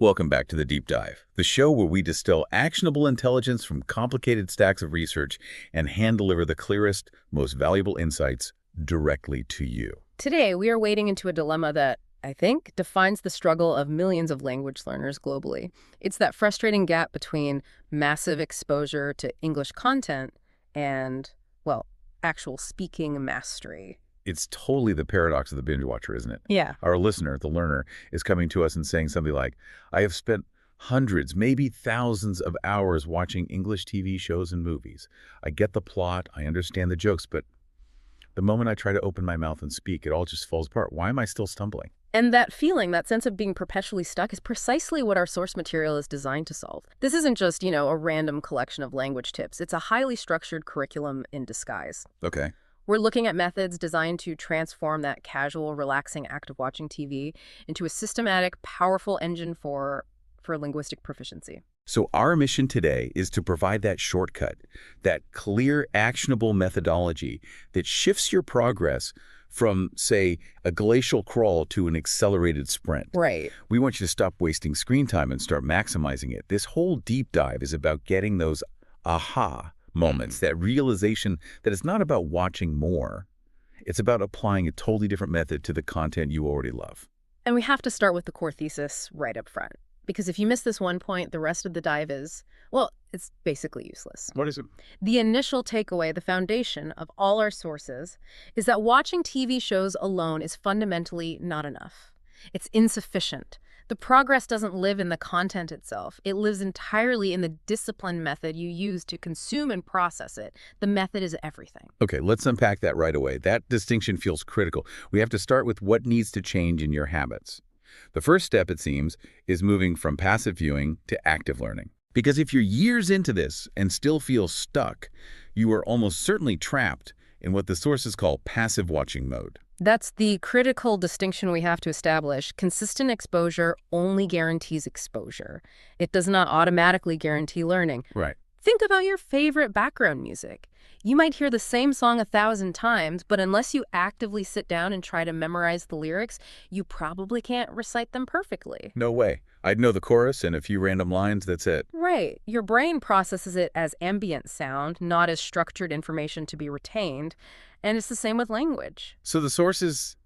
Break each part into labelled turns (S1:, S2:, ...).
S1: Welcome back to The Deep Dive, the show where we distill actionable intelligence from complicated stacks of research and hand-deliver the clearest, most valuable insights directly to you.
S2: Today, we are wading into a dilemma that, I think, defines the struggle of millions of language learners globally. It's that frustrating gap between massive exposure to English content and, well, actual speaking mastery.
S1: It's totally the paradox of the binge watcher, isn't it?
S2: Yeah.
S1: Our listener, the learner, is coming to us and saying something like, I have spent hundreds, maybe thousands of hours watching English TV shows and movies. I get the plot, I understand the jokes, but the moment I try to open my mouth and speak, it all just falls apart. Why am I still stumbling?
S2: And that feeling, that sense of being perpetually stuck, is precisely what our source material is designed to solve. This isn't just, a random collection of language tips. It's a highly structured curriculum in disguise.
S1: Okay.
S2: We're looking at methods designed to transform that casual, relaxing act of watching TV into a systematic, powerful engine for linguistic proficiency.
S1: So our mission today is to provide that shortcut, that clear, actionable methodology that shifts your progress from, say, a glacial crawl to an accelerated sprint.
S2: Right.
S1: We want you to stop wasting screen time and start maximizing it. This whole deep dive is about getting those aha moments, that realization that it's not about watching more. It's about applying a totally different method to the content you already love.
S2: And we have to start with the core thesis right up front. Because if you miss this one point, the rest of the dive is, well, it's basically useless.
S1: What is it?
S2: The initial takeaway, the foundation of all our sources, is that watching TV shows alone is fundamentally not enough. It's insufficient. The progress doesn't live in the content itself. It lives entirely in the discipline method you use to consume and process it. The method is everything.
S1: Okay, let's unpack that right away. That distinction feels critical. We have to start with what needs to change in your habits. The first step, it seems, is moving from passive viewing to active learning. Because if you're years into this and still feel stuck, you are almost certainly trapped in what the sources call passive watching mode.
S2: That's the critical distinction we have to establish. Consistent exposure only guarantees exposure. It does not automatically guarantee learning.
S1: Right.
S2: Think about your favorite background music. You might hear the same song 1,000 times, but unless you actively sit down and try to memorize the lyrics, you probably can't recite them perfectly.
S1: No way. I'd know the chorus and a few random lines, that's it.
S2: Right. Your brain processes it as ambient sound, not as structured information to be retained. And it's the same with language.
S1: So the sources,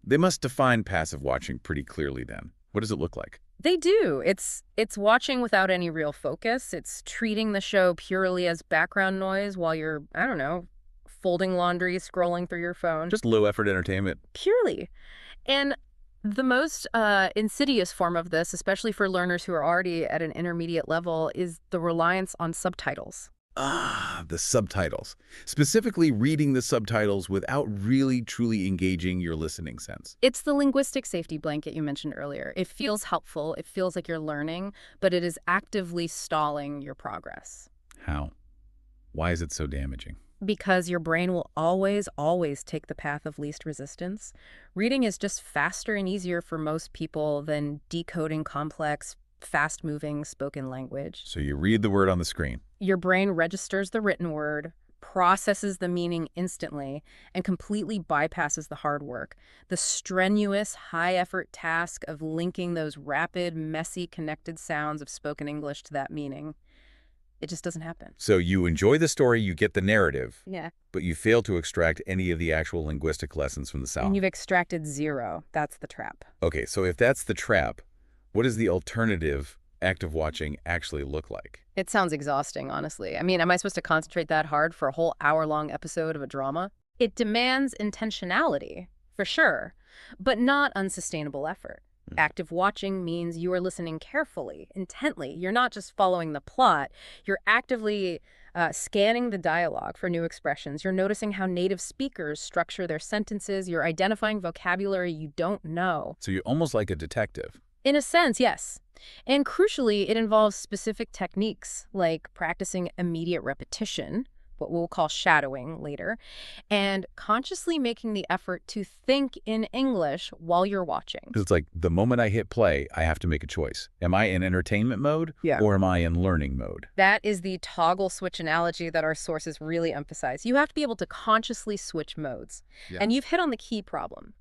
S1: they must define passive watching pretty clearly then. What does it look like?
S2: They do. It's watching without any real focus. It's treating the show purely as background noise while you're, folding laundry, scrolling through your phone.
S1: Just low-effort entertainment.
S2: Purely. And the most insidious form of this, especially for learners who are already at an intermediate level, is the reliance on subtitles.
S1: The subtitles. Specifically reading the subtitles without really truly engaging your listening sense.
S2: It's the linguistic safety blanket you mentioned earlier. It feels helpful, it feels like you're learning, but it is actively stalling your progress.
S1: How? Why is it so damaging?
S2: Because your brain will always, always take the path of least resistance. Reading is just faster and easier for most people than decoding complex, fast-moving spoken language.
S1: So you read the word on the screen.
S2: Your brain registers the written word, processes the meaning instantly, and completely bypasses the hard work, the strenuous, high-effort task of linking those rapid, messy, connected sounds of spoken English to that meaning. It just doesn't happen.
S1: So you enjoy the story, you get the narrative,
S2: Yeah.
S1: but you fail to extract any of the actual linguistic lessons from the sound.
S2: And you've extracted zero. That's the trap.
S1: Okay, so if that's the trap, what does the alternative active watching actually look like?
S2: It sounds exhausting, honestly. Am I supposed to concentrate that hard for a whole hour-long episode of a drama? It demands intentionality, for sure, but not unsustainable effort. Active watching means you are listening carefully, intently. You're not just following the plot. You're actively scanning the dialogue for new expressions. You're noticing how native speakers structure their sentences. You're identifying vocabulary you don't know.
S1: So you're almost like a detective.
S2: In a sense, yes. And crucially, it involves specific techniques like practicing immediate repetition, what we'll call shadowing later, and consciously making the effort to think in English while you're watching.
S1: It's like the moment I hit play, I have to make a choice. Am I in entertainment mode or am I in learning mode?
S2: That is the toggle switch analogy that our sources really emphasize. You have to be able to consciously switch modes.
S1: Yeah.
S2: And you've hit on the key problem.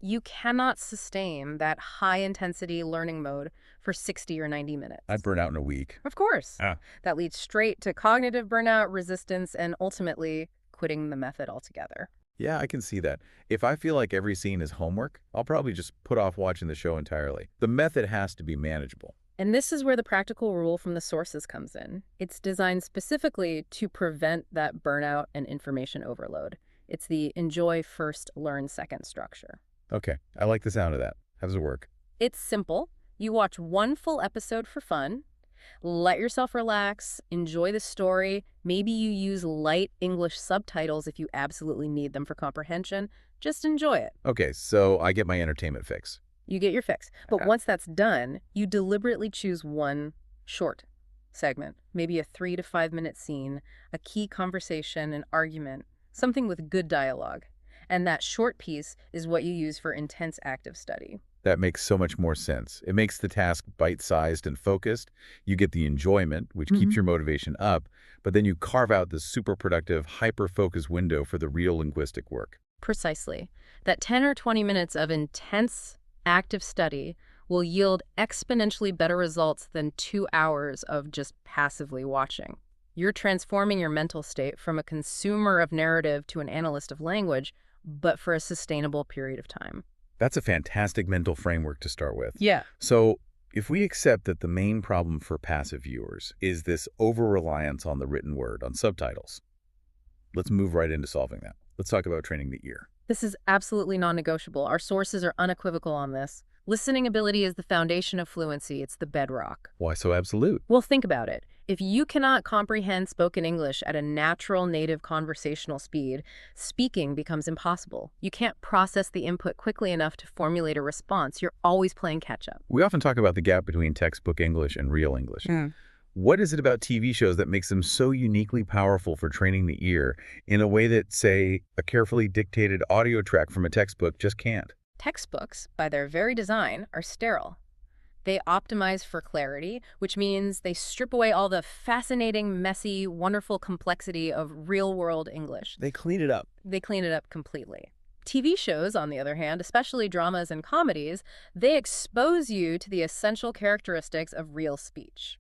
S2: You cannot sustain that high-intensity learning mode for 60 or 90 minutes.
S1: I'd burn out in a week.
S2: Of course.
S1: Ah.
S2: That leads straight to cognitive burnout, resistance, and ultimately quitting the method altogether.
S1: Yeah, I can see that. If I feel like every scene is homework, I'll probably just put off watching the show entirely. The method has to be manageable.
S2: And this is where the practical rule from the sources comes in. It's designed specifically to prevent that burnout and information overload. It's the enjoy first, learn second structure.
S1: Okay, I like the sound of that. How does it work?
S2: It's simple. You watch one full episode for fun, let yourself relax, enjoy the story. Maybe you use light English subtitles if you absolutely need them for comprehension. Just enjoy it.
S1: Okay, so I get my entertainment fix.
S2: You get your fix. But
S1: Okay.
S2: once that's done, you deliberately choose one short segment, maybe a 3 to 5 minute scene, a key conversation, an argument, something with good dialogue. And that short piece is what you use for intense active study.
S1: That makes so much more sense. It makes the task bite-sized and focused. You get the enjoyment, which keeps your motivation up, but then you carve out this super productive, hyper-focused window for the real linguistic work.
S2: Precisely. That 10 or 20 minutes of intense active study will yield exponentially better results than 2 hours of just passively watching. You're transforming your mental state from a consumer of narrative to an analyst of language, but for a sustainable period of time.
S1: That's a fantastic mental framework to start with.
S2: Yeah.
S1: So if we accept that the main problem for passive viewers is this over-reliance on the written word, on subtitles, let's move right into solving that. Let's talk about training the ear.
S2: This is absolutely non-negotiable. Our sources are unequivocal on this. Listening ability is the foundation of fluency. It's the bedrock.
S1: Why so absolute?
S2: Well, think about it. If you cannot comprehend spoken English at a natural native conversational speed, speaking becomes impossible. You can't process the input quickly enough to formulate a response. You're always playing catch-up.
S1: We often talk about the gap between textbook English and real English. What is it about TV shows that makes them so uniquely powerful for training the ear in a way that, say, a carefully dictated audio track from a textbook just can't?
S2: Textbooks, by their very design, are sterile. They optimize for clarity, which means they strip away all the fascinating, messy, wonderful complexity of real-world English.
S1: They clean it up.
S2: They clean it up completely. TV shows, on the other hand, especially dramas and comedies, they expose you to the essential characteristics of real speech.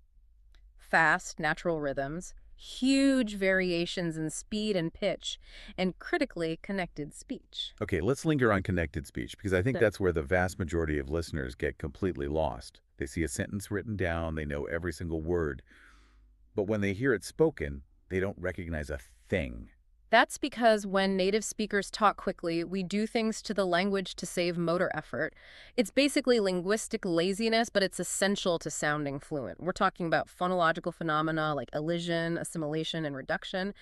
S2: Fast, natural rhythms, huge variations in speed and pitch, and critically connected speech.
S1: Okay, let's linger on connected speech, because I think
S2: Sure.
S1: that's where the vast majority of listeners get completely lost. They see a sentence written down, they know every single word, but when they hear it spoken, they don't recognize a thing.
S2: That's because when native speakers talk quickly, we do things to the language to save motor effort. It's basically linguistic laziness, but it's essential to sounding fluent. We're talking about phonological phenomena like elision, assimilation, and reduction.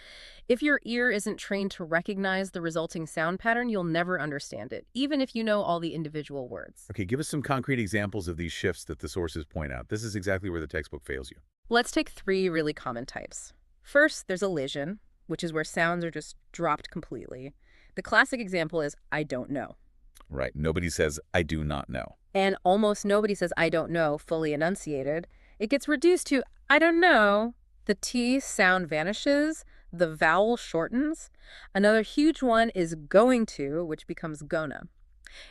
S2: If your ear isn't trained to recognize the resulting sound pattern, you'll never understand it, even if you know all the individual words.
S1: Okay, give us some concrete examples of these shifts that the sources point out. This is exactly where the textbook fails you.
S2: Let's take 3 really common types. First, there's elision, which is where sounds are just dropped completely. The classic example is, I don't know.
S1: Right, nobody says, I do not know.
S2: And almost nobody says, I don't know, fully enunciated. It gets reduced to, I don't know. The T sound vanishes, the vowel shortens. Another huge one is going to, which becomes gonna.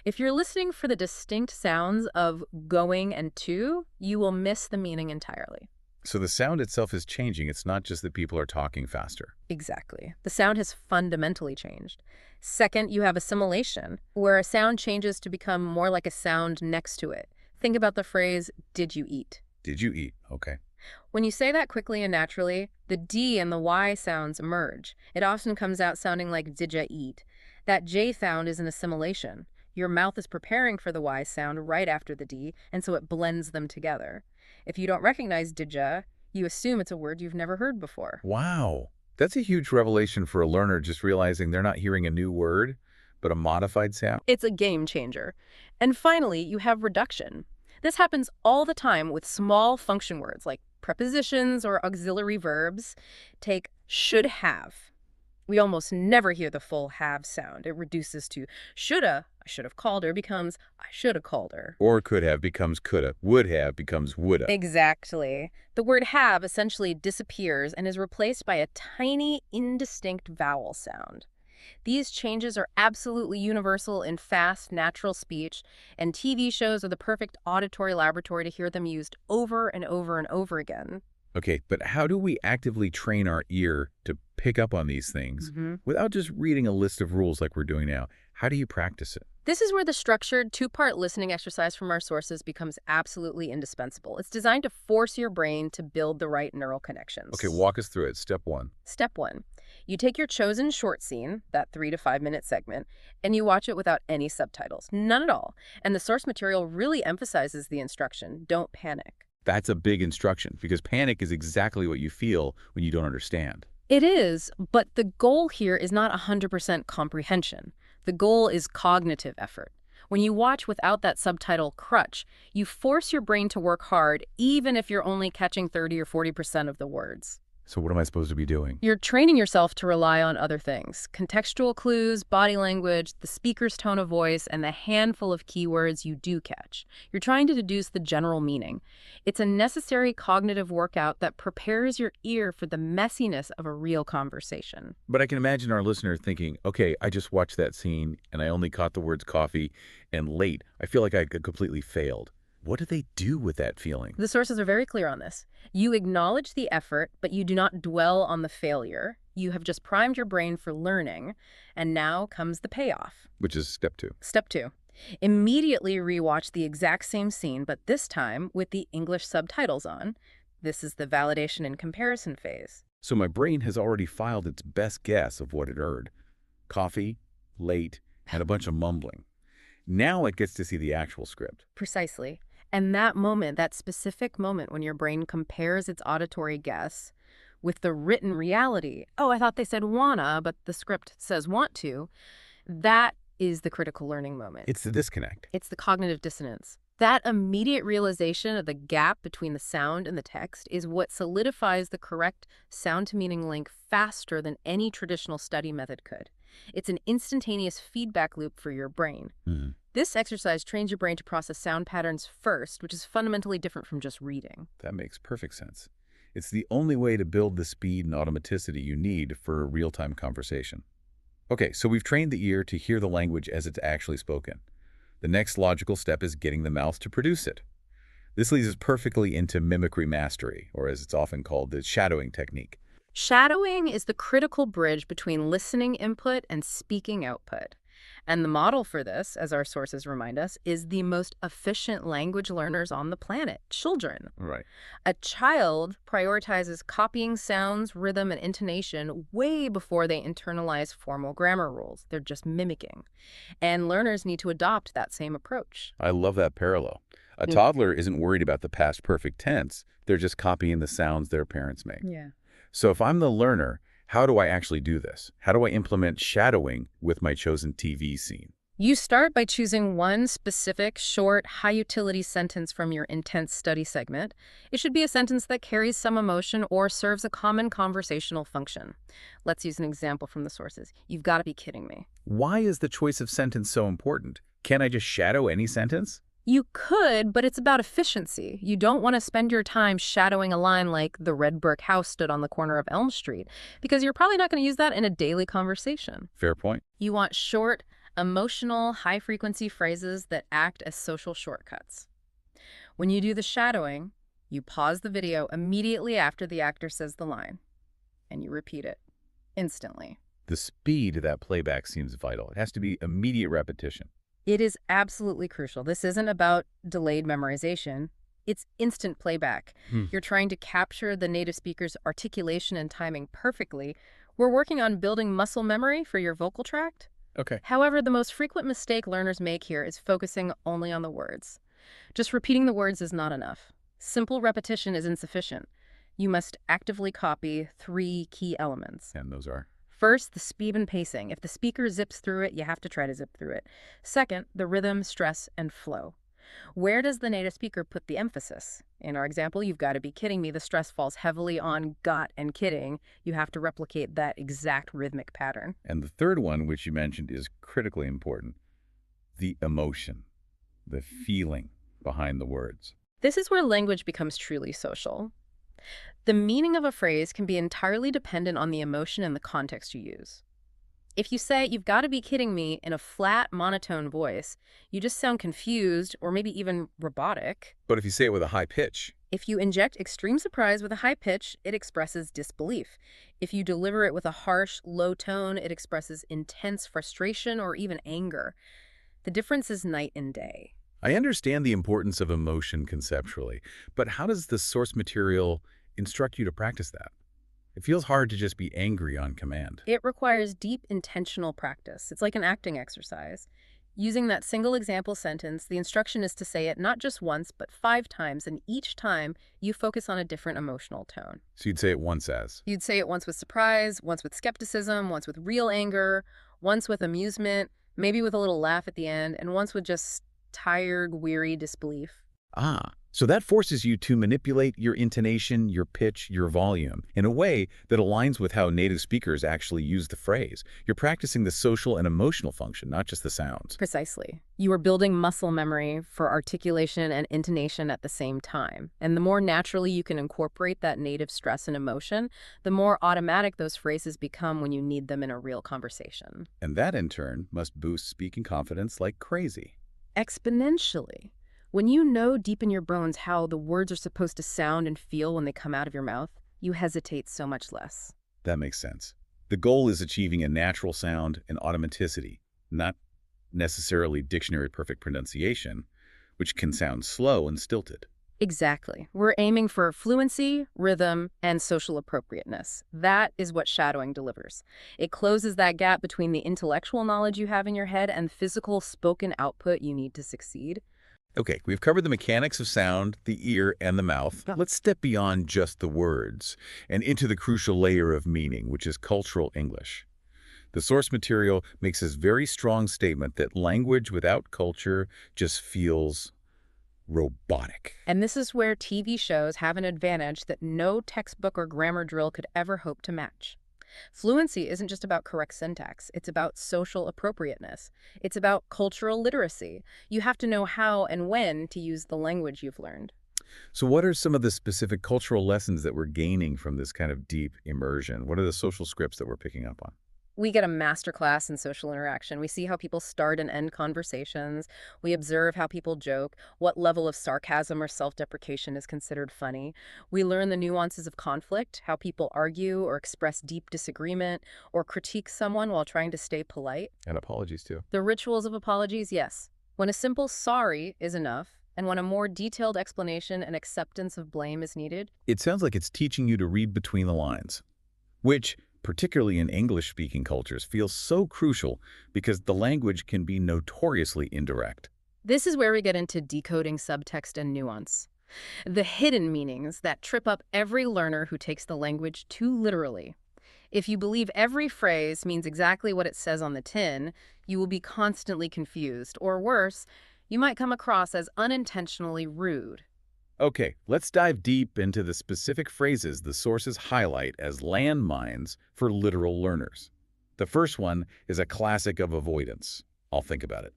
S2: If you're listening for the distinct sounds of going and to, you will miss the meaning entirely.
S1: So the sound itself is changing. It's not just that people are talking faster.
S2: Exactly. The sound has fundamentally changed. Second, you have assimilation, where a sound changes to become more like a sound next to it. Think about the phrase, did you eat?
S1: Did you eat? Okay.
S2: When you say that quickly and naturally, the D and the Y sounds merge. It often comes out sounding like did ya eat. That J sound is an assimilation. Your mouth is preparing for the Y sound right after the D, and so it blends them together. If you don't recognize did ya, you assume it's a word you've never heard before.
S1: Wow. That's a huge revelation for a learner, just realizing they're not hearing a new word, but a modified sound.
S2: It's a game changer. And finally, you have reduction. This happens all the time with small function words like prepositions or auxiliary verbs. Take should have. We almost never hear the full have sound. It reduces to shoulda, I should have called her, becomes I should have called her.
S1: Or could have becomes coulda. Would have becomes woulda.
S2: Exactly. The word have essentially disappears and is replaced by a tiny, indistinct vowel sound. These changes are absolutely universal in fast, natural speech, and TV shows are the perfect auditory laboratory to hear them used over and over and over again.
S1: Okay, but how do we actively train our ear to pick up on these things without just reading a list of rules like we're doing now? How do you practice it?
S2: This is where the structured two-part listening exercise from our sources becomes absolutely indispensable. It's designed to force your brain to build the right neural connections.
S1: Okay, walk us through it. Step 1.
S2: Step 1. You take your chosen short scene, that 3 to 5 minute segment, and you watch it without any subtitles. None at all. And the source material really emphasizes the instruction, don't panic.
S1: That's a big instruction because panic is exactly what you feel when you don't understand.
S2: It is, but the goal here is not 100% comprehension. The goal is cognitive effort. When you watch without that subtitle crutch, you force your brain to work hard even if you're only catching 30 or 40% of the words.
S1: So what am I supposed to be doing?
S2: You're training yourself to rely on other things: contextual clues, body language, the speaker's tone of voice, and the handful of keywords you do catch. You're trying to deduce the general meaning. It's a necessary cognitive workout that prepares your ear for the messiness of a real conversation.
S1: But I can imagine our listener thinking, okay, I just watched that scene and I only caught the words coffee and late. I feel like I completely failed. What do they do with that feeling?
S2: The sources are very clear on this. You acknowledge the effort, but you do not dwell on the failure. You have just primed your brain for learning, and now comes the payoff.
S1: Which is step 2.
S2: Step 2. Immediately rewatch the exact same scene, but this time with the English subtitles on. This is the validation and comparison phase.
S1: So my brain has already filed its best guess of what it heard. Coffee, late, and a bunch of mumbling. Now it gets to see the actual script.
S2: Precisely. And that moment, that specific moment when your brain compares its auditory guess with the written reality, oh, I thought they said wanna, but the script says want to, that is the critical learning moment.
S1: It's the disconnect.
S2: It's the cognitive dissonance. That immediate realization of the gap between the sound and the text is what solidifies the correct sound-to-meaning link faster than any traditional study method could. It's an instantaneous feedback loop for your brain. This exercise trains your brain to process sound patterns first, which is fundamentally different from just reading.
S1: That makes perfect sense. It's the only way to build the speed and automaticity you need for a real-time conversation. Okay, so we've trained the ear to hear the language as it's actually spoken. The next logical step is getting the mouth to produce it. This leads us perfectly into mimicry mastery, or as it's often called, the shadowing technique.
S2: Shadowing is the critical bridge between listening input and speaking output. And the model for this, as our sources remind us, is the most efficient language learners on the planet, children.
S1: Right.
S2: A child prioritizes copying sounds, rhythm, and intonation way before they internalize formal grammar rules. They're just mimicking. And learners need to adopt that same approach.
S1: I love that parallel. A toddler isn't worried about the past perfect tense. They're just copying the sounds their parents make.
S2: Yeah.
S1: So if I'm the learner, how do I actually do this? How do I implement shadowing with my chosen TV scene?
S2: You start by choosing one specific, short, high-utility sentence from your intense study segment. It should be a sentence that carries some emotion or serves a common conversational function. Let's use an example from the sources. You've got to be kidding me.
S1: Why is the choice of sentence so important? Can't I just shadow any sentence?
S2: You could, but it's about efficiency. You don't want to spend your time shadowing a line like "the red brick house stood on the corner of Elm Street," because you're probably not going to use that in a daily conversation.
S1: Fair point.
S2: You want short, emotional, high-frequency phrases that act as social shortcuts. When you do the shadowing, you pause the video immediately after the actor says the line, and you repeat it instantly.
S1: The speed of that playback seems vital. It has to be immediate repetition.
S2: It is absolutely crucial. This isn't about delayed memorization. It's instant playback. You're trying to capture the native speaker's articulation and timing perfectly. We're working on building muscle memory for your vocal tract.
S1: Okay.
S2: However, the most frequent mistake learners make here is focusing only on the words. Just repeating the words is not enough. Simple repetition is insufficient. You must actively copy 3 key elements.
S1: And those are?
S2: First, the speed and pacing. If the speaker zips through it, you have to try to zip through it. Second, the rhythm, stress, and flow. Where does the native speaker put the emphasis? In our example, "You've got to be kidding me," the stress falls heavily on got and kidding. You have to replicate that exact rhythmic pattern.
S1: And the third one, which you mentioned, is critically important. The emotion, the feeling behind the words.
S2: This is where language becomes truly social. The meaning of a phrase can be entirely dependent on the emotion and the context you use. If you say, "You've got to be kidding me," in a flat, monotone voice, you just sound confused or maybe even robotic.
S1: But if you say it with a high pitch,
S2: If you inject extreme surprise with a high pitch, it expresses disbelief. If you deliver it with a harsh, low tone, it expresses intense frustration or even anger. The difference is night and day.
S1: I understand the importance of emotion conceptually, but how does the source material instruct you to practice that? It feels hard to just be angry on command.
S2: It requires deep, intentional practice. It's like an acting exercise. Using that single example sentence, the instruction is to say it not just once, but 5 times, and each time you focus on a different emotional tone.
S1: So you'd say it once as.
S2: You'd say it once with surprise, once with skepticism, once with real anger, once with amusement, maybe with a little laugh at the end, and once with just tired, weary disbelief.
S1: Ah, so that forces you to manipulate your intonation, your pitch, your volume in a way that aligns with how native speakers actually use the phrase. You're practicing the social and emotional function, not just the sounds.
S2: Precisely. You are building muscle memory for articulation and intonation at the same time. And the more naturally you can incorporate that native stress and emotion, the more automatic those phrases become when you need them in a real conversation.
S1: And that, in turn, must boost speaking confidence like crazy.
S2: Exponentially. When you know deep in your bones how the words are supposed to sound and feel when they come out of your mouth, you hesitate so much less.
S1: That makes sense. The goal is achieving a natural sound and automaticity, not necessarily dictionary-perfect pronunciation, which can sound slow and stilted.
S2: Exactly. We're aiming for fluency, rhythm, and social appropriateness. That is what shadowing delivers. It closes that gap between the intellectual knowledge you have in your head and the physical spoken output you need to succeed.
S1: Okay, we've covered the mechanics of sound, the ear, and the mouth. Let's step beyond just the words and into the crucial layer of meaning, which is cultural English. The source material makes this very strong statement that language without culture just feels robotic.
S2: And this is where TV shows have an advantage that no textbook or grammar drill could ever hope to match. Fluency isn't just about correct syntax. It's about social appropriateness. It's about cultural literacy. You have to know how and when to use the language you've learned.
S1: So what are some of the specific cultural lessons that we're gaining from this kind of deep immersion? What are the social scripts that we're picking up on?
S2: We get a masterclass in social interaction. We see how people start and end conversations. We observe how people joke, what level of sarcasm or self-deprecation is considered funny. We learn the nuances of conflict, how people argue or express deep disagreement or critique someone while trying to stay polite.
S1: And apologies, too.
S2: The rituals of apologies, yes. When a simple sorry is enough, and when a more detailed explanation and acceptance of blame is needed.
S1: It sounds like it's teaching you to read between the lines, which, particularly in English-speaking cultures, feels so crucial because the language can be notoriously indirect.
S2: This is where we get into decoding subtext and nuance. The hidden meanings that trip up every learner who takes the language too literally. If you believe every phrase means exactly what it says on the tin, you will be constantly confused, or worse, you might come across as unintentionally rude.
S1: Okay, let's dive deep into the specific phrases the sources highlight as landmines for literal learners. The first one is a classic of avoidance. I'll think about it.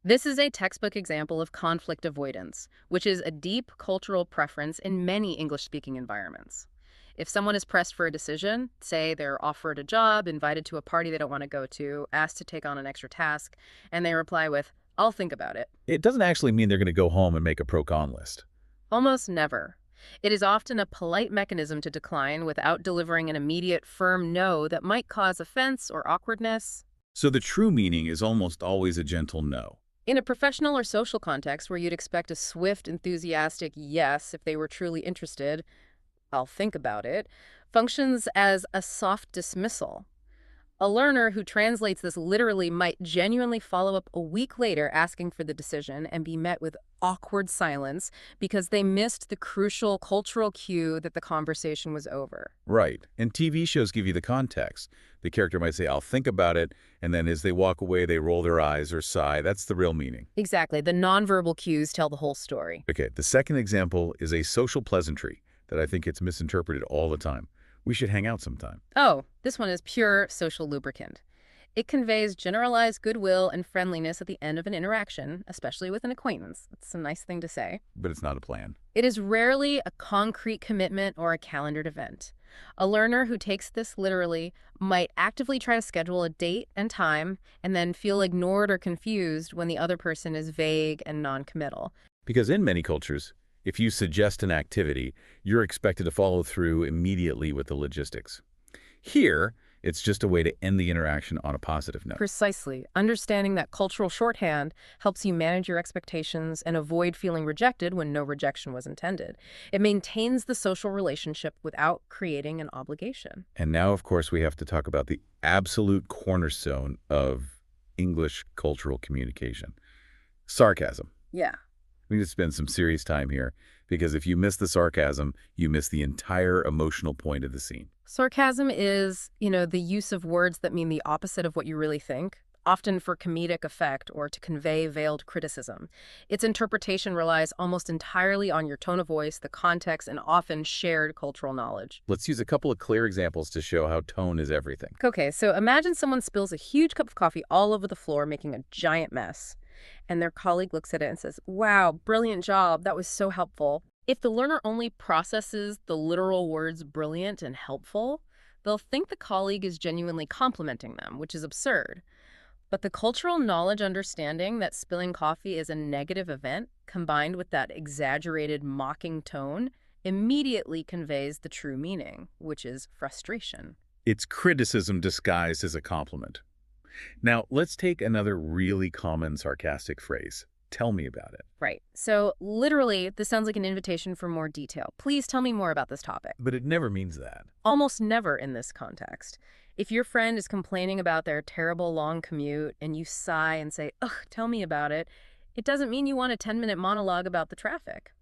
S2: This is a textbook example of conflict avoidance, which is a deep cultural preference in many English-speaking environments. If someone is pressed for a decision, say they're offered a job, invited to a party they don't want to go to, asked to take on an extra task, and they reply with, "I'll think about it."
S1: It doesn't actually mean they're going to go home and make a pro-con list.
S2: Almost never. It is often a polite mechanism to decline without delivering an immediate, firm no that might cause offense or awkwardness.
S1: So the true meaning is almost always a gentle no.
S2: In a professional or social context where you'd expect a swift, enthusiastic yes if they were truly interested, "I'll think about it," functions as a soft dismissal. A learner who translates this literally might genuinely follow up a week later asking for the decision and be met with awkward silence because they missed the crucial cultural cue that the conversation was over.
S1: Right. And TV shows give you the context. The character might say, "I'll think about it," and then as they walk away, they roll their eyes or sigh. That's the real meaning.
S2: Exactly. The nonverbal cues tell the whole story.
S1: Okay, the second example is a social pleasantry that I think it's misinterpreted all the time. "We should hang out sometime."
S2: Oh, this one is pure social lubricant. It conveys generalized goodwill and friendliness at the end of an interaction, especially with an acquaintance. It's a nice thing to say.
S1: But it's not a plan.
S2: It is rarely a concrete commitment or a calendared event. A learner who takes this literally might actively try to schedule a date and time and then feel ignored or confused when the other person is vague and non-committal.
S1: Because in many cultures, if you suggest an activity, you're expected to follow through immediately with the logistics. Here, it's just a way to end the interaction on a positive note.
S2: Precisely. Understanding that cultural shorthand helps you manage your expectations and avoid feeling rejected when no rejection was intended. It maintains the social relationship without creating an obligation.
S1: And now, of course, we have to talk about the absolute cornerstone of English cultural communication: sarcasm.
S2: Yeah.
S1: We need to spend some serious time here, because if you miss the sarcasm, you miss the entire emotional point of the scene.
S2: Sarcasm is, the use of words that mean the opposite of what you really think, often for comedic effect or to convey veiled criticism. Its interpretation relies almost entirely on your tone of voice, the context, and often shared cultural knowledge.
S1: Let's use a couple of clear examples to show how tone is everything.
S2: Okay, so imagine someone spills a huge cup of coffee all over the floor, making a giant mess. And their colleague looks at it and says, "Wow, brilliant job. That was so helpful." If the learner only processes the literal words brilliant and helpful, they'll think the colleague is genuinely complimenting them, which is absurd. But the cultural knowledge understanding that spilling coffee is a negative event, combined with that exaggerated mocking tone, immediately conveys the true meaning, which is frustration.
S1: It's criticism disguised as a compliment. Now, let's take another really common sarcastic phrase. Tell me about it.
S2: Right. So literally, this sounds like an invitation for more detail. Please tell me more about this topic.
S1: But it never means that.
S2: Almost never in this context. If your friend is complaining about their terrible long commute and you sigh and say, "Ugh, tell me about it," it doesn't mean you want a 10-minute monologue about the traffic.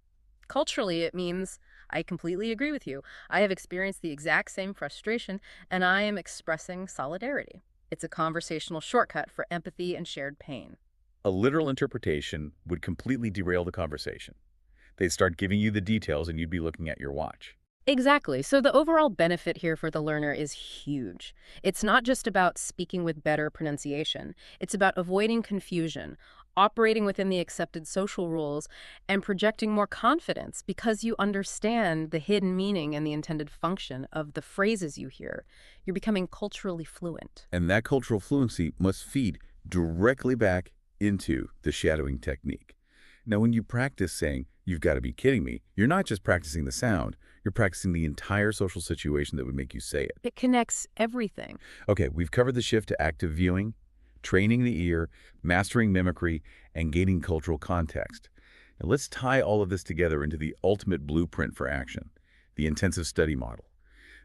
S2: Culturally, it means, "I completely agree with you. I have experienced the exact same frustration, and I am expressing solidarity." It's a conversational shortcut for empathy and shared pain.
S1: A literal interpretation would completely derail the conversation. They'd start giving you the details and you'd be looking at your watch.
S2: Exactly. So the overall benefit here for the learner is huge. It's not just about speaking with better pronunciation. It's about avoiding confusion, operating within the accepted social rules, and projecting more confidence because you understand the hidden meaning and the intended function of the phrases you hear. You're becoming culturally fluent.
S1: And that cultural fluency must feed directly back into the shadowing technique. Now, when you practice saying, "You've got to be kidding me," you're not just practicing the sound, you're practicing the entire social situation that would make you say it.
S2: It connects everything.
S1: Okay, we've covered the shift to active viewing, training the ear, mastering mimicry, and gaining cultural context. Now, let's tie all of this together into the ultimate blueprint for action, the intensive study model.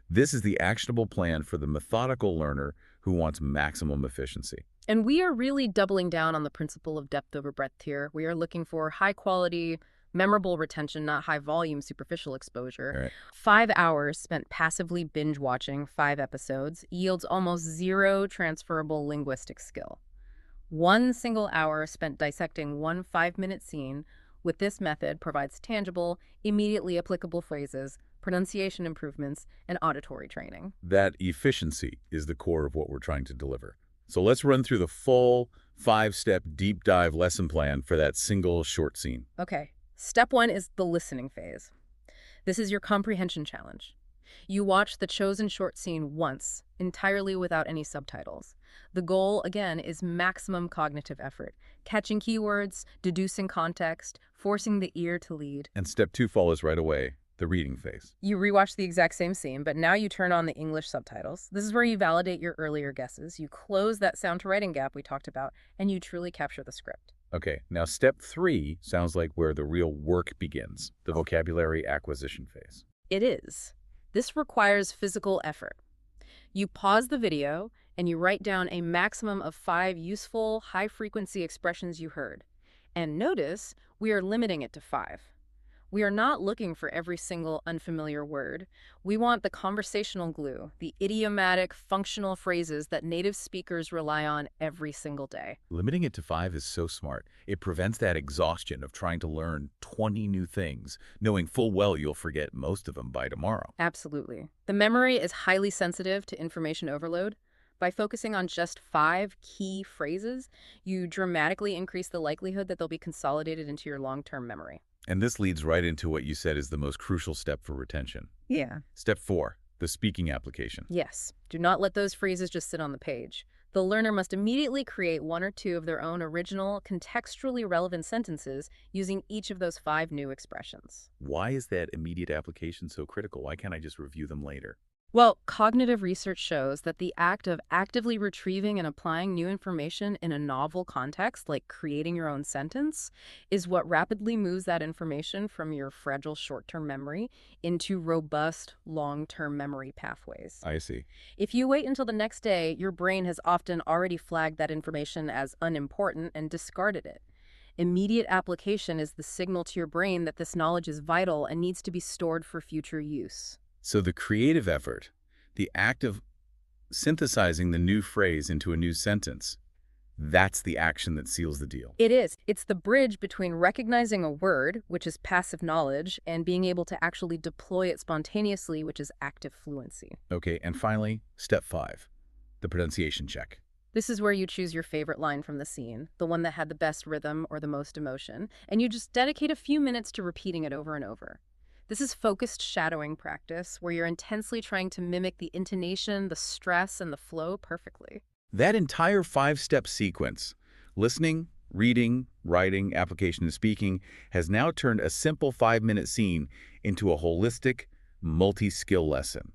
S1: This is the actionable plan for the methodical learner who wants maximum efficiency.
S2: And we are really doubling down on the principle of depth over breadth here. We are looking for high quality, memorable retention, not high volume, superficial exposure.
S1: All right.
S2: 5 hours spent passively binge watching 5 episodes yields almost zero transferable linguistic skill. 1 single hour spent dissecting one 5-minute scene with this method provides tangible, immediately applicable phrases, pronunciation improvements, and auditory training.
S1: That efficiency is the core of what we're trying to deliver. So let's run through the full 5-step deep dive lesson plan for that single short scene.
S2: Okay, step 1 is the listening phase. This is your comprehension challenge. You watch the chosen short scene once, entirely without any subtitles. The goal, again, is maximum cognitive effort, catching keywords, deducing context, forcing the ear to lead.
S1: And step 2 follows right away, the reading phase.
S2: You rewatch the exact same scene, but now you turn on the English subtitles. This is where you validate your earlier guesses. You close that sound-to-writing gap we talked about, and you truly capture the script.
S1: Okay, now step 3 sounds like where the real work begins, the vocabulary acquisition phase.
S2: It is. This requires physical effort. You pause the video, and you write down a maximum of 5 useful, high-frequency expressions you heard. And notice, we are limiting it to 5. We are not looking for every single unfamiliar word. We want the conversational glue, the idiomatic, functional phrases that native speakers rely on every single day.
S1: Limiting it to 5 is so smart. It prevents that exhaustion of trying to learn 20 new things, knowing full well you'll forget most of them by tomorrow.
S2: Absolutely. The memory is highly sensitive to information overload. By focusing on just 5 key phrases, you dramatically increase the likelihood that they'll be consolidated into your long-term memory.
S1: And this leads right into what you said is the most crucial step for retention.
S2: Yeah.
S1: Step 4, the speaking application.
S2: Yes, do not let those phrases just sit on the page. The learner must immediately create one or two of their own original, contextually relevant sentences using each of those 5 new expressions.
S1: Why is that immediate application so critical? Why can't I just review them later?
S2: Well, cognitive research shows that the act of actively retrieving and applying new information in a novel context, like creating your own sentence, is what rapidly moves that information from your fragile short-term memory into robust long-term memory pathways.
S1: I see.
S2: If you wait until the next day, your brain has often already flagged that information as unimportant and discarded it. Immediate application is the signal to your brain that this knowledge is vital and needs to be stored for future use.
S1: So the creative effort, the act of synthesizing the new phrase into a new sentence, that's the action that seals the deal.
S2: It is. It's the bridge between recognizing a word, which is passive knowledge, and being able to actually deploy it spontaneously, which is active fluency.
S1: Okay, and finally, step 5, the pronunciation check.
S2: This is where you choose your favorite line from the scene, the one that had the best rhythm or the most emotion, and you just dedicate a few minutes to repeating it over and over. This is focused shadowing practice, where you're intensely trying to mimic the intonation, the stress, and the flow perfectly.
S1: That entire 5-step sequence, listening, reading, writing, application, and speaking, has now turned a simple 5-minute scene into a holistic, multi-skill lesson.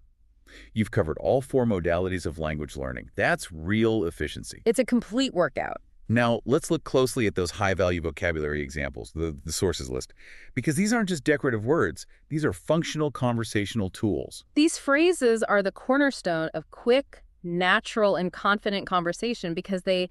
S1: You've covered all 4 modalities of language learning. That's real efficiency.
S2: It's a complete workout.
S1: Now, let's look closely at those high-value vocabulary examples, the sources list, because these aren't just decorative words. These are functional conversational tools.
S2: These phrases are the cornerstone of quick, natural, and confident conversation because they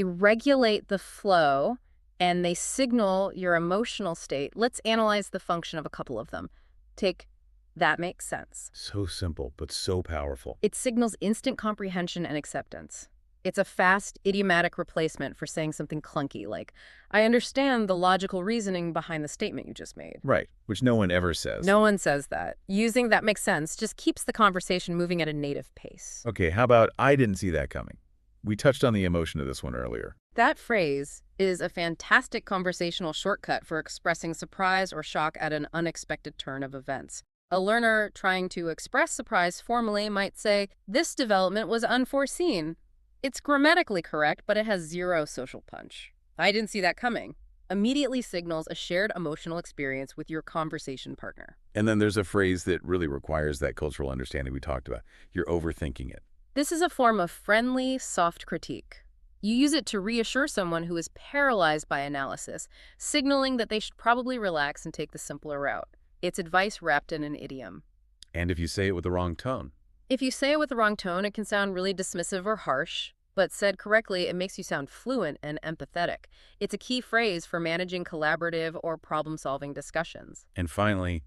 S2: regulate the flow and they signal your emotional state. Let's analyze the function of a couple of them. Take "that makes sense."
S1: So simple, but so powerful.
S2: It signals instant comprehension and acceptance. It's a fast, idiomatic replacement for saying something clunky like, "I understand the logical reasoning behind the statement you just made."
S1: Right, which no one ever says.
S2: No one says that. Using "that makes sense" just keeps the conversation moving at a native pace.
S1: Okay, how about "I didn't see that coming"? We touched on the emotion of this one earlier.
S2: That phrase is a fantastic conversational shortcut for expressing surprise or shock at an unexpected turn of events. A learner trying to express surprise formally might say, "This development was unforeseen." It's grammatically correct, but it has zero social punch. "I didn't see that coming" immediately signals a shared emotional experience with your conversation partner.
S1: And then there's a phrase that really requires that cultural understanding we talked about. You're overthinking it.
S2: This is a form of friendly, soft critique. You use it to reassure someone who is paralyzed by analysis, signaling that they should probably relax and take the simpler route. It's advice wrapped in an idiom.
S1: And if you say it with the wrong tone.
S2: If you say it with the wrong tone, it can sound really dismissive or harsh, but said correctly, it makes you sound fluent and empathetic. It's a key phrase for managing collaborative or problem-solving discussions.
S1: And finally,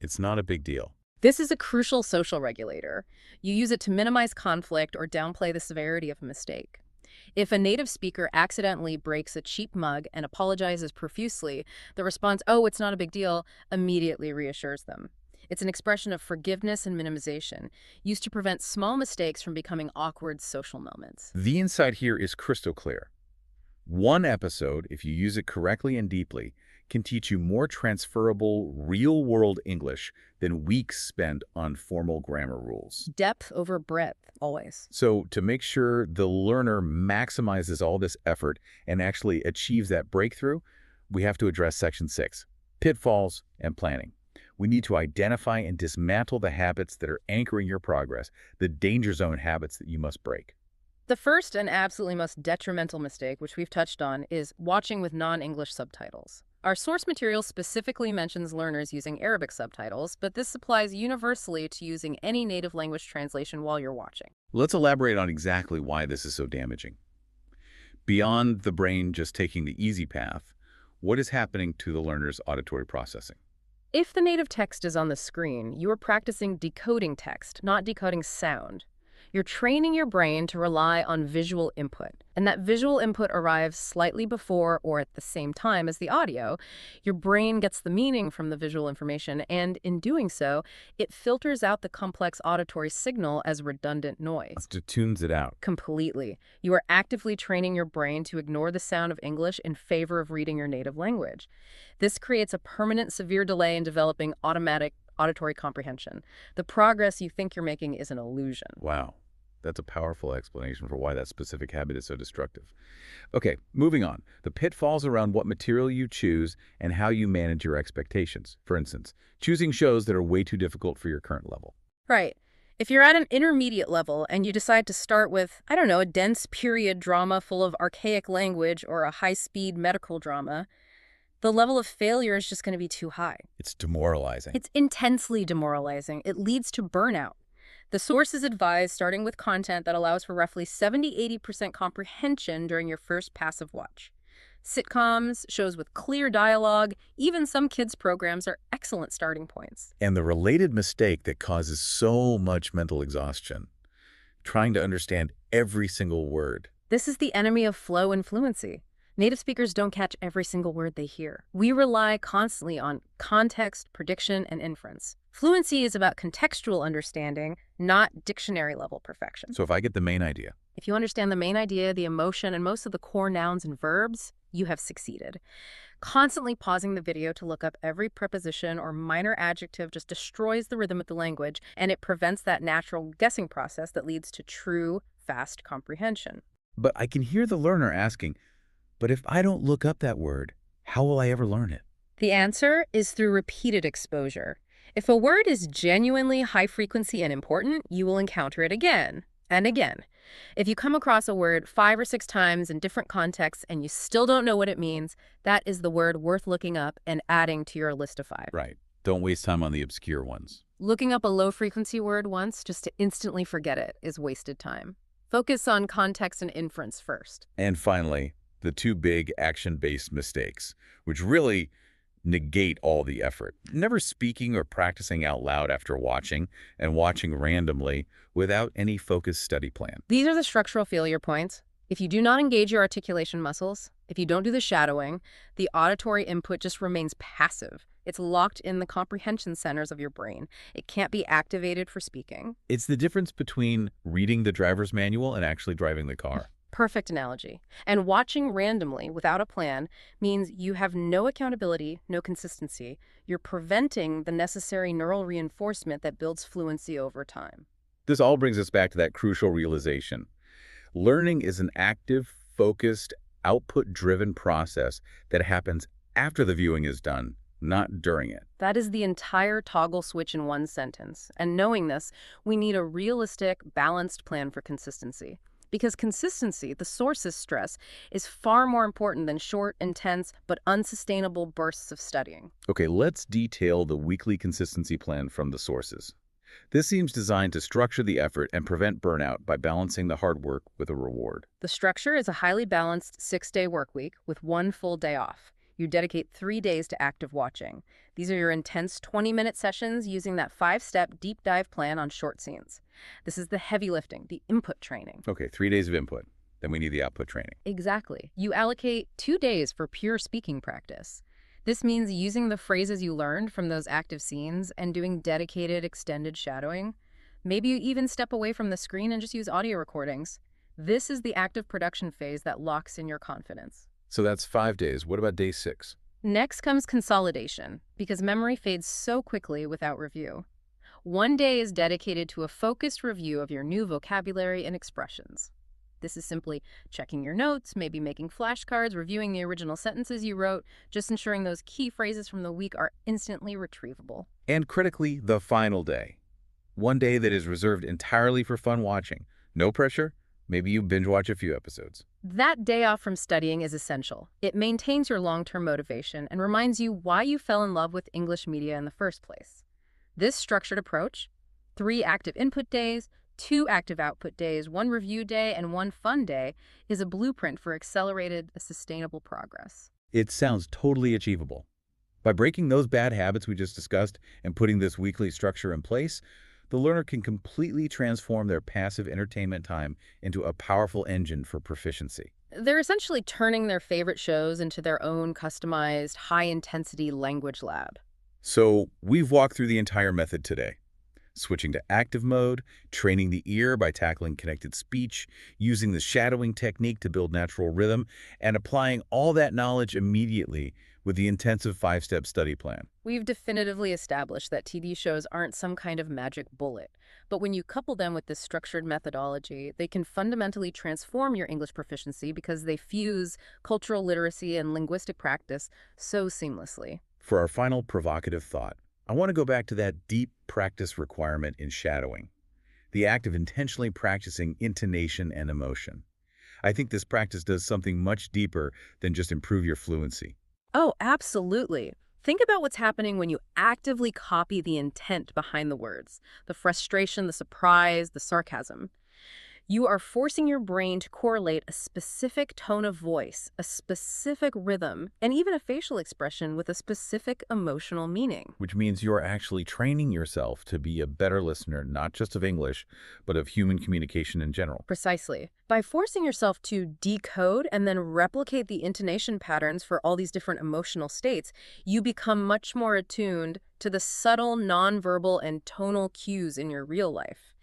S1: it's not a big deal.
S2: This is a crucial social regulator. You use it to minimize conflict or downplay the severity of a mistake. If a native speaker accidentally breaks a cheap mug and apologizes profusely, the response, "Oh, it's not a big deal," immediately reassures them. It's an expression of forgiveness and minimization, used to prevent small mistakes from becoming awkward social moments.
S1: The insight here is crystal clear. One episode, if you use it correctly and deeply, can teach you more transferable, real-world English than weeks spent on formal grammar rules.
S2: Depth over breadth, always.
S1: So to make sure the learner maximizes all this effort and actually achieves that breakthrough, we have to address Section 6, pitfalls and planning. We need to identify and dismantle the habits that are anchoring your progress, the danger zone habits that you must break.
S2: The first and absolutely most detrimental mistake, which we've touched on, is watching with non-English subtitles. Our source material specifically mentions learners using Arabic subtitles, but this applies universally to using any native language translation while you're watching.
S1: Let's elaborate on exactly why this is so damaging. Beyond the brain just taking the easy path, what is happening to the learner's auditory processing?
S2: If the native text is on the screen, you are practicing decoding text, not decoding sound. You're training your brain to rely on visual input, and that visual input arrives slightly before or at the same time as the audio. Your brain gets the meaning from the visual information, and in doing so, it filters out the complex auditory signal as redundant noise.
S1: It tunes it out.
S2: Completely. You are actively training your brain to ignore the sound of English in favor of reading your native language. This creates a permanent severe delay in developing auditory comprehension. The progress you think you're making is an illusion.
S1: Wow. That's a powerful explanation for why that specific habit is so destructive. Okay, moving on. The pitfalls around what material you choose and how you manage your expectations. For instance, choosing shows that are way too difficult for your current level.
S2: Right. If you're at an intermediate level and you decide to start with, I don't know, a dense period drama full of archaic language or a high-speed medical drama, the level of failure is just going to be too high.
S1: It's demoralizing.
S2: It's intensely demoralizing. It leads to burnout. The sources advise starting with content that allows for roughly 70–80% comprehension during your first passive watch. Sitcoms, shows with clear dialogue, even some kids' programs are excellent starting points.
S1: And the related mistake that causes so much mental exhaustion, trying to understand every single word.
S2: This is the enemy of flow and fluency. Native speakers don't catch every single word they hear. We rely constantly on context, prediction, and inference. Fluency is about contextual understanding, not dictionary-level perfection.
S1: So if I get the main idea,
S2: If you understand the main idea, the emotion, and most of the core nouns and verbs, you have succeeded. Constantly pausing the video to look up every preposition or minor adjective just destroys the rhythm of the language, and it prevents that natural guessing process that leads to true, fast comprehension.
S1: but I can hear the learner asking, but if I don't look up that word, how will I ever learn it?
S2: The answer is through repeated exposure. If a word is genuinely high frequency and important, you will encounter it again and again. If you come across a word 5 or 6 times in different contexts and you still don't know what it means, that is the word worth looking up and adding to your list of 5.
S1: Right. Don't waste time on the obscure ones.
S2: Looking up a low-frequency word once just to instantly forget it is wasted time. Focus on context and inference first.
S1: And finally, the 2 big action-based mistakes, which really negate all the effort. Never speaking or practicing out loud after watching, and watching randomly without any focused study plan.
S2: These are the structural failure points. If you do not engage your articulation muscles, if you don't do the shadowing, the auditory input just remains passive. It's locked in the comprehension centers of your brain. It can't be activated for speaking.
S1: It's the difference between reading the driver's manual and actually driving the car.
S2: Perfect analogy. And watching randomly without a plan means you have no accountability, no consistency. You're preventing the necessary neural reinforcement that builds fluency over time.
S1: This all brings us back to that crucial realization. Learning is an active, focused, output-driven process that happens after the viewing is done, not during it.
S2: That is the entire toggle switch in one sentence. And knowing this, we need a realistic, balanced plan for consistency. Because consistency, the source's stress, is far more important than short, intense, but unsustainable bursts of studying.
S1: Okay, let's detail the weekly consistency plan from the sources. This seems designed to structure the effort and prevent burnout by balancing the hard work with a reward.
S2: The structure is a highly balanced 6-day work week with 1 full day off. You dedicate 3 days to active watching. These are your intense 20-minute sessions using that 5-step deep dive plan on short scenes. This is the heavy lifting, the input training.
S1: Okay, 3 days of input. Then we need the output training.
S2: Exactly. You allocate 2 days for pure speaking practice. This means using the phrases you learned from those active scenes and doing dedicated extended shadowing. Maybe you even step away from the screen and just use audio recordings. This is the active production phase that locks in your confidence.
S1: So that's 5 days. What about day 6?
S2: Next comes consolidation, because memory fades so quickly without review. 1 day is dedicated to a focused review of your new vocabulary and expressions. This is simply checking your notes, maybe making flashcards, reviewing the original sentences you wrote, just ensuring those key phrases from the week are instantly retrievable.
S1: And critically, the final day. 1 day that is reserved entirely for fun watching. No pressure. Maybe you binge watch a few episodes.
S2: That day off from studying is essential. It maintains your long-term motivation and reminds you why you fell in love with English media in the first place. This structured approach, 3 active input days, 2 active output days, 1 review day, and 1 fun day, is a blueprint for accelerated, sustainable progress.
S1: It sounds totally achievable. By breaking those bad habits we just discussed and putting this weekly structure in place, the learner can completely transform their passive entertainment time into a powerful engine for proficiency.
S2: They're essentially turning their favorite shows into their own customized, high-intensity language lab.
S1: So we've walked through the entire method today. Switching to active mode, training the ear by tackling connected speech, using the shadowing technique to build natural rhythm, and applying all that knowledge immediately with the intensive 5-step study plan.
S2: We've definitively established that TV shows aren't some kind of magic bullet, but when you couple them with this structured methodology, they can fundamentally transform your English proficiency because they fuse cultural literacy and linguistic practice so seamlessly.
S1: For our final provocative thought, I want to go back to that deep practice requirement in shadowing, the act of intentionally practicing intonation and emotion. I think this practice does something much deeper than just improve your fluency.
S2: Oh, absolutely. Think about what's happening when you actively copy the intent behind the words, the frustration, the surprise, the sarcasm. You are forcing your brain to correlate a specific tone of voice, a specific rhythm, and even a facial expression with a specific emotional meaning.
S1: Which means you're actually training yourself to be a better listener, not just of English, but of human communication in general.
S2: Precisely. By forcing yourself to decode and then replicate the intonation patterns for all these different emotional states, you become much more attuned to the subtle nonverbal and tonal cues in your real life.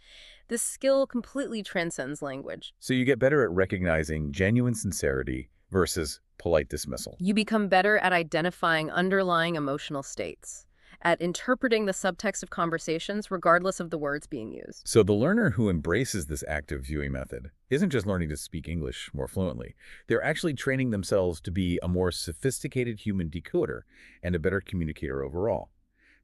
S2: This skill completely transcends language.
S1: So you get better at recognizing genuine sincerity versus polite dismissal.
S2: You become better at identifying underlying emotional states, at interpreting the subtext of conversations regardless of the words being used.
S1: So the learner who embraces this active viewing method isn't just learning to speak English more fluently. They're actually training themselves to be a more sophisticated human decoder and a better communicator overall.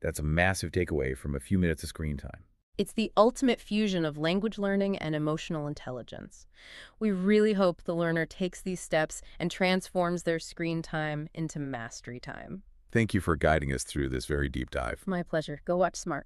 S1: That's a massive takeaway from a few minutes of screen time.
S2: It's the ultimate fusion of language learning and emotional intelligence. We really hope the learner takes these steps and transforms their screen time into mastery time.
S1: Thank you for guiding us through this very deep dive.
S2: My pleasure. Go watch Smart.